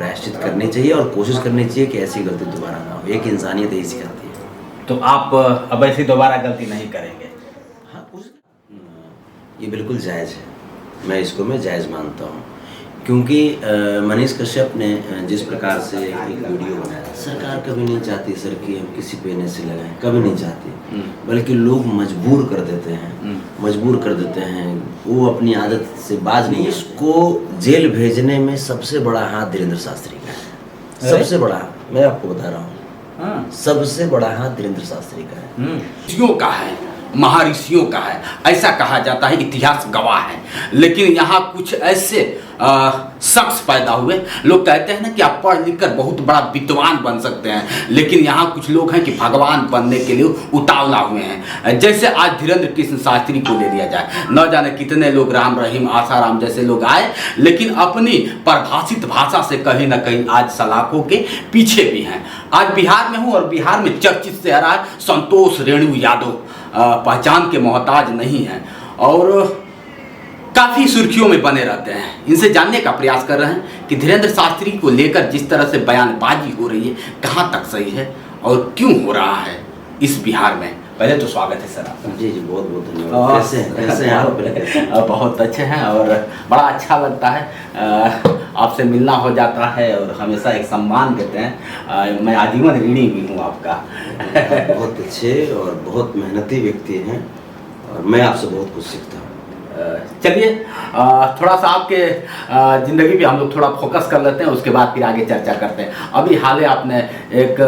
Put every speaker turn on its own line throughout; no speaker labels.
प्रायश्चित करनी चाहिए और कोशिश करनी चाहिए कि ऐसी गलती दोबारा ना हो। एक इंसानियत यही सिखाती है।
तो आप अब ऐसी दोबारा गलती नहीं करेंगे?
हाँ, ये बिल्कुल जायज़ है। मैं इसको जायज़ मानता हूँ, क्योंकि मनीष कश्यप ने जिस प्रकार से एक वीडियो बनाया, सरकार कभी नहीं चाहती सर कि हम किसी पे NSA लगाएं, कभी नहीं चाहती, बल्कि लोग मजबूर कर देते हैं। वो अपनी आदत से बाज नहीं है। इसको जेल भेजने में सबसे बड़ा हाथ धीरेन्द्र शास्त्री का है। सबसे बड़ा, मैं आपको बता रहा हूँ, सबसे बड़ा हाथ धीरेन्द्र शास्त्री का है।
ऋषियों का है, महर्षियों का है, ऐसा कहा जाता है, इतिहास गवाह है। लेकिन यहाँ कुछ ऐसे शख्स पैदा हुए, लोग कहते हैं ना कि आप पढ़ लिख कर बहुत बड़ा विद्वान बन सकते हैं, लेकिन यहाँ कुछ लोग हैं कि भगवान बनने के लिए उतावला हुए हैं। जैसे आज धीरेन्द्र कृष्ण शास्त्री को ले लिया जाए, न जाने कितने लोग राम रहीम आसाराम जैसे लोग आए, लेकिन अपनी परिभाषित भाषा से कहीं ना कहीं आज सलाखों के पीछे भी हैं। आज बिहार में हूँ और बिहार में चर्चित चेहरा है संतोष रेणु यादव, पहचान के मोहताज नहीं हैं और काफ़ी सुर्खियों में बने रहते हैं। इनसे जानने का प्रयास कर रहे हैं कि धीरेन्द्र शास्त्री को लेकर जिस तरह से बयानबाजी हो रही है, कहाँ तक सही है और क्यों हो रहा है इस बिहार में। पहले तो स्वागत है सर आपका।
जी बहुत बहुत धन्यवाद। कैसे हैं आप?
बहुत अच्छे हैं और बड़ा अच्छा लगता है, आपसे मिलना हो जाता है और हमेशा एक सम्मान देते हैं। मैं आजीवन ऋणी भी हूँ आपका।
बहुत अच्छे और बहुत मेहनती व्यक्ति हैं और मैं आपसे बहुत कुछ सीखता हूँ।
चलिए थोड़ा सा आपके ज़िंदगी पे हम लोग थोड़ा फोकस कर लेते हैं, उसके बाद फिर आगे चर्चा करते हैं। अभी हाल ही आपने एक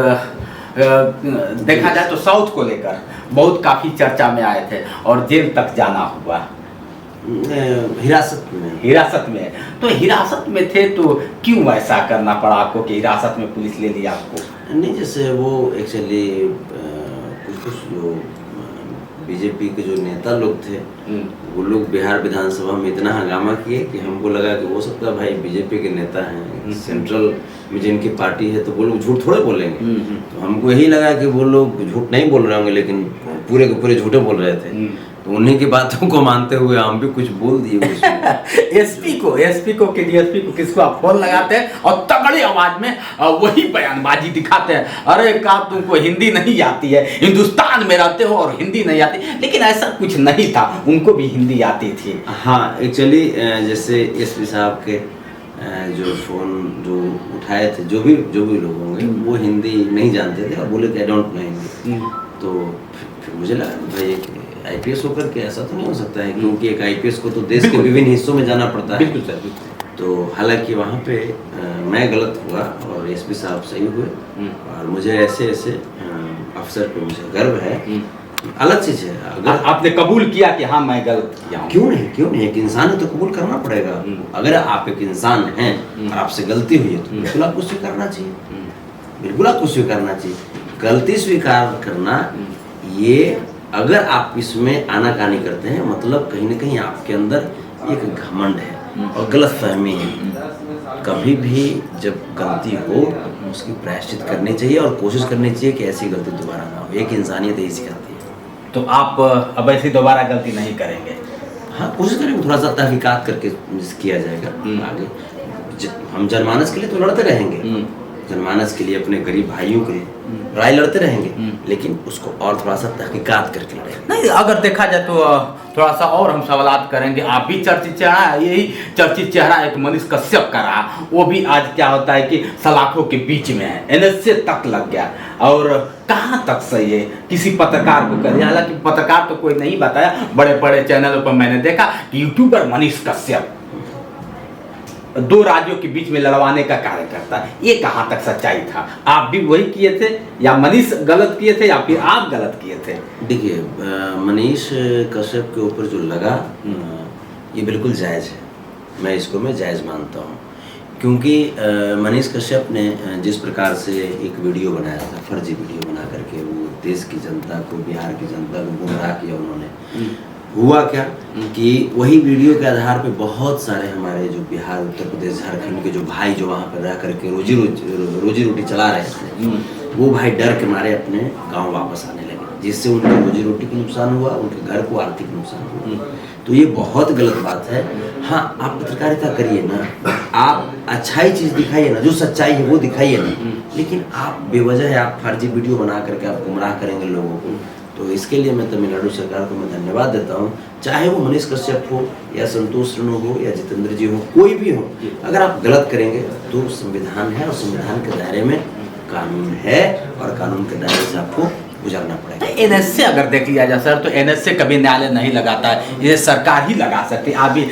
देखा जाए तो साउथ को लेकर बहुत काफ़ी चर्चा में आए थे और जेल तक जाना हुआ। हिरासत में तो हिरासत में थे तो क्यों ऐसा करना पड़ा आपको कि हिरासत में पुलिस ले लिया आपको?
नहीं, जैसे वो एक्चुअली कुछ जो बीजेपी के जो नेता लोग थे, वो लोग बिहार विधानसभा में इतना हंगामा किए कि हमको लगा कि हो सकता है भाई बीजेपी के नेता हैं, सेंट्रल में जिनकी पार्टी है, तो वो लोग झूठ थोड़े बोलेंगे। तो हमको यही लगा कि वो लोग झूठ नहीं बोल रहे होंगे, लेकिन पूरे के पूरे झूठे बोल रहे थे। तो उन्हीं की बातों को मानते हुए हम भी कुछ बोल दिए।
एसपी को कि डीएसपी को किसको आप फोन लगाते हैं और तगड़ी आवाज में वही बयानबाजी दिखाते हैं, अरे का तुमको हिंदी नहीं आती है, हिंदुस्तान में रहते हो और हिंदी नहीं आती। लेकिन ऐसा कुछ नहीं था, उनको भी हिंदी आती थी।
हाँ, एक्चुअली जैसे एसपी साहब के जो फोन जो उठाए थे, जो भी लोग होंगे, वो हिंदी नहीं जानते थे और बोले थे आई डोंट नो हिंदी। तो फिर मुझे लगा भाई IPS होकर के ऐसा तो नहीं हो सकता है, क्योंकि एक IPS को तो देश के विभिन्न हिस्सों में जाना पड़ता है।
बिल्कुल सर, बिल्कुल।
तो हालांकि वहाँ पे मैं गलत हुआ और एसपी साहब सही हुए और मुझे ऐसे अफसर पे मुझे गर्व है। अलग चीज़ है, अगर
आपने कबूल किया कि हाँ मैं गलत किया हूँ।
क्यों नहीं, एक इंसान है तो कबूल करना पड़ेगा। अगर आप एक इंसान हैं और आपसे गलती हुई है तो बिल्कुल आपको स्वीकारना चाहिए, बिल्कुल आपको स्वीकारना चाहिए। गलती स्वीकार करना, ये अगर आप इसमें आनाकानी करते हैं, मतलब कहीं ना कहीं आपके अंदर एक घमंड है और गलतफहमी है। कभी भी जब गलती हो उसकी प्रायश्चित करनी चाहिए और कोशिश करनी चाहिए कि ऐसी गलती दोबारा ना हो। एक इंसानियत यही सिखाती है।
तो आप अब ऐसी दोबारा गलती नहीं करेंगे?
हाँ, कोशिश करेंगे, थोड़ा सा तहकीकात करके किया जाएगा। आगे हम जनमानस के लिए तो लड़ते रहेंगे, जनमानस के लिए, अपने गरीब भाइयों के लिए लड़ाई लड़ते रहेंगे, लेकिन उसको और थोड़ा सा तहकीकात करके लड़ेंगे।
नहीं, अगर देखा जाए तो थोड़ा सा और हम सवालात करेंगे। आप भी चर्चित चेहरा है, यही चर्चित चेहरा एक मनीष कश्यप का रहा, वो भी आज क्या होता है कि सलाखों के बीच में है, NSA तक लग गया। और कहाँ तक सही है, किसी पत्रकार को करिए, हालांकि पत्रकार तो कोई नहीं बताया, बड़े बड़े चैनलों पर मैंने देखा कि यूट्यूबर मनीष कश्यप दो राज्यों के बीच में लड़वाने का कार्य करता है। ये कहाँ तक सच्चाई था? आप भी वही किए थे या मनीष गलत किए थे या फिर आप गलत किए थे?
देखिए, मनीष कश्यप के ऊपर जो लगा, ये बिल्कुल जायज़ है। मैं इसको जायज़ मानता हूँ, क्योंकि मनीष कश्यप ने जिस प्रकार से एक वीडियो बनाया था, फर्जी वीडियो बना करके वो देश की जनता को, बिहार की जनता को गुमराह किया उन्होंने। हुआ क्या कि वही वीडियो के आधार पे बहुत सारे हमारे जो बिहार, उत्तर प्रदेश, झारखंड के जो भाई जो वहाँ पर रह करके रोजी रोटी चला रहे थे, वो भाई डर के मारे अपने गांव वापस आने लगे, जिससे उनकी रोजी रोटी को नुकसान हुआ, उनके घर को आर्थिक नुकसान हुआ। तो ये बहुत गलत बात है। हाँ, आप पत्रकारिता करिए ना, आप अच्छाई चीज़ दिखाइए ना, जो सच्चाई है वो दिखाइए ना, लेकिन आप बेवजह आप फर्जी वीडियो बना करके आप गुमराह करेंगे लोगों को। तो इसके लिए मैं तमिलनाडु सरकार को मैं धन्यवाद देता हूँ, चाहे वो मनीष कश्यप हो या संतोष रेणु हो या जितेंद्र जी हो, कोई भी हो। अगर आप गलत करेंगे तो संविधान है और संविधान के दायरे में कानून है और कानून के दायरे से आपको गुजरना पड़ेगा।
एनएसए अगर देख लिया जाए सर, तो एनएसए कभी न्यायालय नहीं लगाता है, ये सरकार ही लगा सकती है। अभी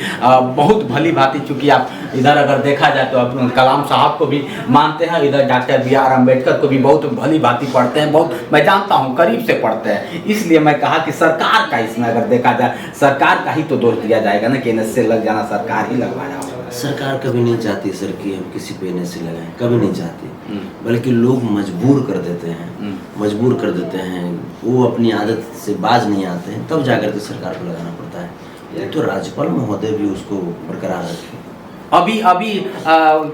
बहुत भली भांति, चूंकि आप इधर अगर देखा जाए तो आप कलाम साहब को भी मानते हैं, इधर डॉक्टर BR अम्बेडकर को भी बहुत भली भांति पढ़ते हैं, बहुत मैं जानता हूँ, करीब से पढ़ते हैं। इसलिए मैं कहा कि सरकार का इसमें अगर देखा जाए, सरकार का ही तो दोष दिया जाएगा ना कि एनएसए लग जाना सरकार ही लगवाया होगा।
सरकार कभी नहीं चाहती सर कि हम किसी पे एनएसए लगाएं, कभी नहीं चाहती, बल्कि लोग मजबूर कर देते हैं, मजबूर कर देते हैं, वो अपनी आदत से बाज नहीं आते हैं, तब जाकर के सरकार को लगाना पड़ता है। ये तो राज्यपाल महोदय भी उसको बरकरार रखे।
अभी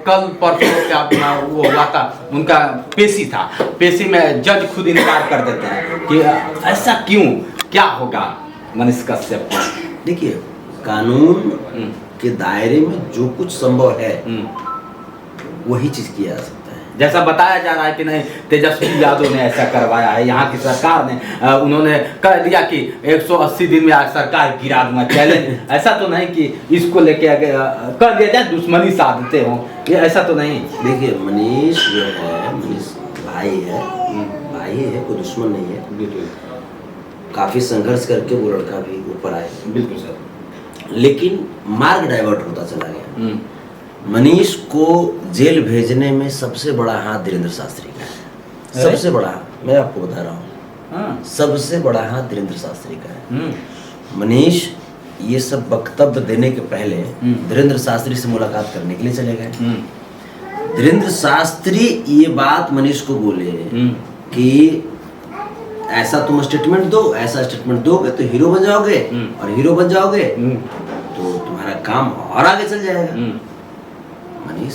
कल परसों क्या वो हुआ था, उनका पेशी था, पेशी में जज खुद इनकार कर देते हैं कि ऐसा क्यों, क्या होगा मनीष कश्यप को।
देखिए, कानून के दायरे में जो कुछ संभव है वही चीज किया जा सकता है।
जैसा बताया जा रहा है कि नहीं, तेजस्वी यादव ने ऐसा करवाया है, यहाँ की सरकार ने उन्होंने कह दिया कि 180 दिन में आज सरकार गिरा दूंगा, चैलेंज। ऐसा तो नहीं कि इसको लेके कर दिया जाए, दुश्मनी साधते हो, ये ऐसा तो नहीं।
देखिए, मनीष जो है, मनीष भाई है, भाई है, कोई दुश्मन नहीं है।
बिल्कुल,
काफी संघर्ष करके वो लड़का भी ऊपर आए।
बिल्कुल सर।
लेकिन मार्ग डाइवर्ट होता चला गया। मनीष को जेल भेजने में सबसे बड़ा हाथ धीरेन्द्र शास्त्री का है, सबसे बड़ा हाथ, मैं आपको बता रहा हूँ, सबसे बड़ा हाथ धीरेन्द्र शास्त्री का है। मनीष ये सब वक्तव्य देने के पहले धीरेन्द्र शास्त्री से मुलाकात करने के लिए चले गए। धीरेन्द्र शास्त्री ये बात मनीष को बोले कि ऐसा तुम स्टेटमेंट दो, ऐसा स्टेटमेंट दोगे तो हीरो बन जाओगे, और हीरो बन जाओगे तो तुम्हारा काम और आगे चल जाएगा। मनीष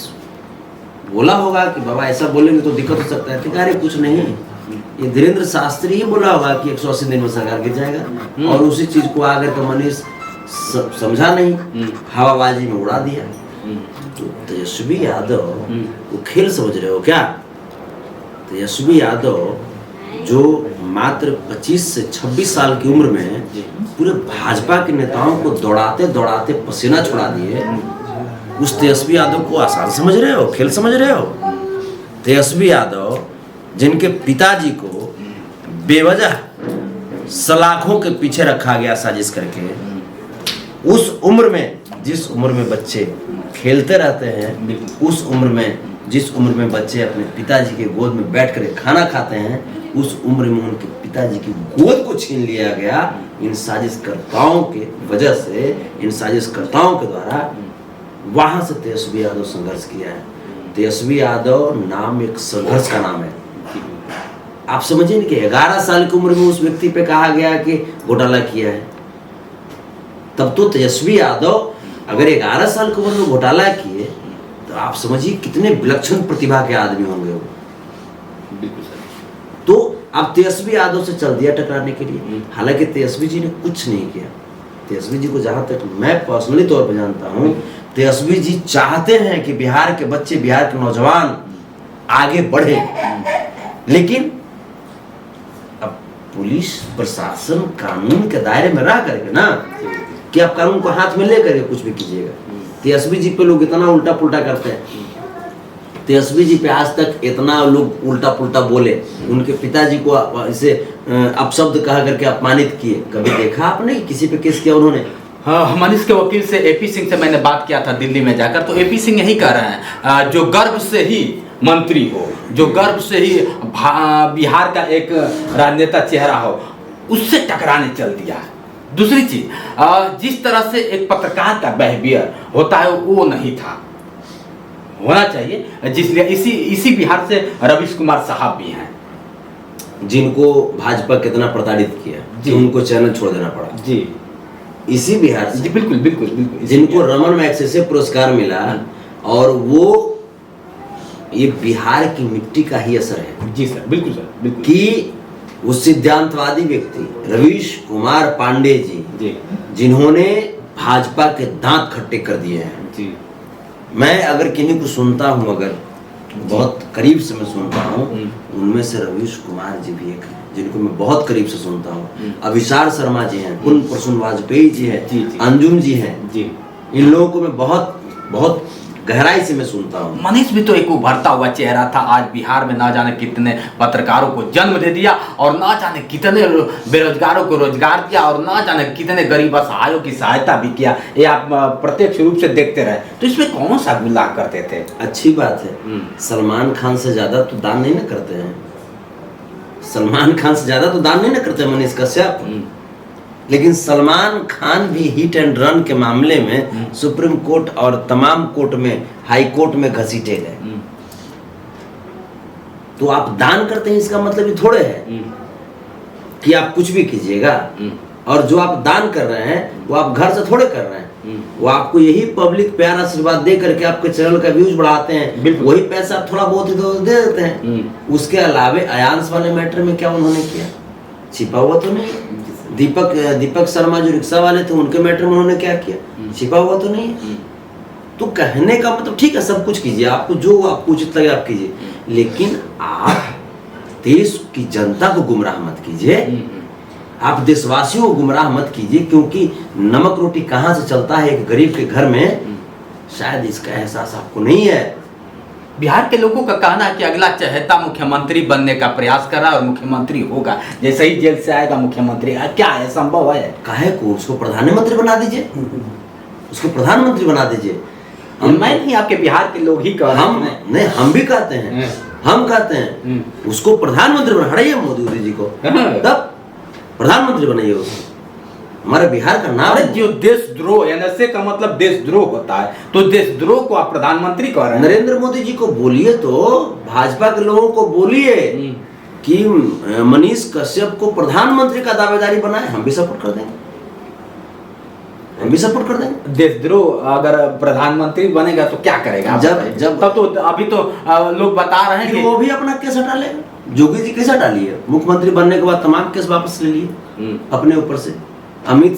बोला होगा कि बाबा ऐसा बोलेंगे तो दिक्कत हो सकता है, अरे कुछ नहीं, ये धीरेन्द्र शास्त्री ही बोला होगा कि 180 दिन में सरकार गिर जाएगा, और उसी चीज को आकर के मनीष समझा नहीं, हवाबाजी में उड़ा दिया। तो तेजस्वी यादव वो खेल समझ रहे हो क्या? तेजस्वी यादव जो मात्र 25 से 26 साल की उम्र में पूरे भाजपा के नेताओं को दौड़ाते दौड़ाते पसीना छुड़ा दिए, उस तेजस्वी यादव को आसान समझ रहे हो, खेल समझ रहे हो? तेजस्वी यादव जिनके पिताजी को बेवजह सलाखों के पीछे रखा गया साजिश करके, उस उम्र में, जिस उम्र में बच्चे खेलते रहते हैं, उस उम्र में, जिस उम्र में बच्चे अपने पिताजी के गोद में बैठ कर खाना खाते हैं, उस उम्र में उनके पिताजी की गोद को छीन लिया गया इन साजिशकर्ताओं के वजह से, इन साजिशकर्ताओं के द्वारा। वहां से तेजस्वी यादव संघर्ष किया है। तेजस्वी यादव नाम एक संघर्ष का नाम है। आप समझिए कि 11 साल की उम्र में उस व्यक्ति पे कहा गया कि घोटाला किया है, तब तो तेजस्वी यादव अगर 11 साल की उम्र में घोटाला किए तो आप समझिए कितने विलक्षण प्रतिभा के आदमी होंगे वो।
बिल्कुल सर।
तो अब तेजस्वी यादव से चल दिया टकराने के लिए। हालांकि तेजस्वी जी ने कुछ नहीं किया। तेजस्वी जी को जहां तक मैं पर्सनली तौर पर जानता हूं, तेजस्वी जी चाहते हैं कि बिहार के बच्चे, बिहार के नौजवान आगे बढ़े, लेकिन अब पुलिस प्रशासन कानून के दायरे में रह करके ना, कि आप कानून को हाथ में ले करके कुछ भी कीजिएगा। तेजस्वी जी पे लोग इतना उल्टा पुल्टा करते हैं, तेजस्वी जी पे आज तक इतना लोग उल्टा पुल्टा बोले, उनके पिताजी को इसे अपशब्द कहा करके अपमानित किए, कभी देखा आपने किसी पे केस किया उन्होंने?
हाँ, मनीष के वकील से AP सिंह से मैंने बात किया था दिल्ली में जाकर, तो AP सिंह यही कह रहे हैं, जो गर्व से ही मंत्री हो, जो गर्व से ही बिहार का एक राजनेता चेहरा हो, उससे टकराने चल दिया है। दूसरी चीज, जिस तरह से एक पत्रकार का बिहेवियर होता है वो नहीं था, होना चाहिए, जिसलिए इसी बिहार से रवीश कुमार साहब भी हैं,
जिनको भाजपा कितना प्रताड़ित किया कि उनको चैनल छोड़ देना पड़ा
जी,
इसी बिहार से।
जी बिल्कुल बिल्कुल बिल्कुल,
जिनको रमन मैग्सेसे पुरस्कार मिला, और वो ये बिहार की मिट्टी का ही असर है।
जी सर, बिल्कुल सर, बिल्कुल,
कि वो सिद्धांतवादी व्यक्ति रवीश कुमार पांडे जी, जिन्होंने भाजपा के दांत खट्टे कर दिए हैं।
जी।
मैं अगर किन्हीं को सुनता हूं, अगर बहुत करीब से मैं सुनता हूं, उनमें से रवीश कुमार जी भी एक हैं जिनको मैं बहुत करीब से सुनता हूं। अभिसार शर्मा जी हैं, पूर्ण प्रसून वाजपेयी जी हैं, अंजुम जी हैं
जी।
इन लोगों को मैं बहुत बहुत गहराई से मैं सुनता हूँ।
मनीष भी तो एक उभरता हुआ चेहरा था। आज बिहार में ना जाने कितने पत्रकारों को जन्म दे दिया और ना जाने कितने बेरोजगारों को रोजगार दिया और ना जाने कितने गरीब असहायों की सहायता भी किया। ये आप प्रत्यक्ष रूप से देखते रहे, तो इसमें कौन सा गुलाह करते थे?
अच्छी बात है। सलमान खान से ज्यादा तो दान नहीं ना करते हैं, सलमान खान से ज्यादा तो दान नहीं ना करते मनीष कश्यप। लेकिन सलमान खान भी हिट एंड रन के मामले में सुप्रीम कोर्ट और तमाम कोर्ट में, हाई कोर्ट में घसीटे गए। तो आप दान करते हैं इसका मतलब ये थोड़े है कि आप कुछ भी कीजिएगा। और जो आप दान कर रहे हैं वो आप घर से थोड़े कर रहे हैं, वो आपको यही पब्लिक प्यार आशीर्वाद दे करके आपके चैनल का व्यूज बढ़ाते हैं, वही पैसा आप थोड़ा बहुत तो दे देते हैं। उसके अलावे अयांश वाले मैटर में क्या उन्होंने किया? छिपा हुआ तो नहीं। दीपक शर्मा जो रिक्शा वाले थे उनके मैटर में उन्होंने क्या किया? छिपा हुआ तो नहीं है। तो कहने का मतलब ठीक है, सब कुछ कीजिए, आपको जो आपको उचित लगे आप कीजिए, लेकिन आप देश की जनता को गुमराह मत कीजिए, आप देशवासियों को गुमराह मत कीजिए। क्योंकि नमक रोटी कहाँ से चलता है एक गरीब के घर में, शायद इसका एहसास आपको नहीं है।
बिहार के लोगों का कहना है कि अगला चहेता मुख्यमंत्री बनने का प्रयास कर रहा है और मुख्यमंत्री होगा, जैसे ही जेल से आएगा मुख्यमंत्री। क्या है, संभव है?
काहे को उसको प्रधानमंत्री बना दीजिए, उसको प्रधानमंत्री बना दीजिए।
मैं नहीं, आपके बिहार के लोग ही कह रहे हैं।
नहीं, हम भी कहते हैं, हम कहते हैं उसको प्रधानमंत्री बना, हटाइए मोदी जी को, तब प्रधानमंत्री बनाइए उसको। हमारे बिहार का नाम है।
जो देशद्रोह, एनएसए का मतलब देशद्रोह होता है, तो देशद्रोह को आप प्रधानमंत्री कह रहे हैं।
नरेंद्र मोदी जी को बोलिए, तो भाजपा के लोगों को बोलिए कि मनीष कश्यप को प्रधानमंत्री का दावेदारी बनाए, हम भी सपोर्ट कर देंगे, हम भी सपोर्ट कर देंगे।
देशद्रोह अगर प्रधानमंत्री बनेगा तो क्या करेगा?
जब
तब तो अभी तो लोग बता रहे हैं कि
वो भी अपना केस हटा लेगा। जोगी जी केस हटा लिए, मुख्यमंत्री बनने के बाद तमाम केस वापस ले लिए अपने ऊपर से। अमित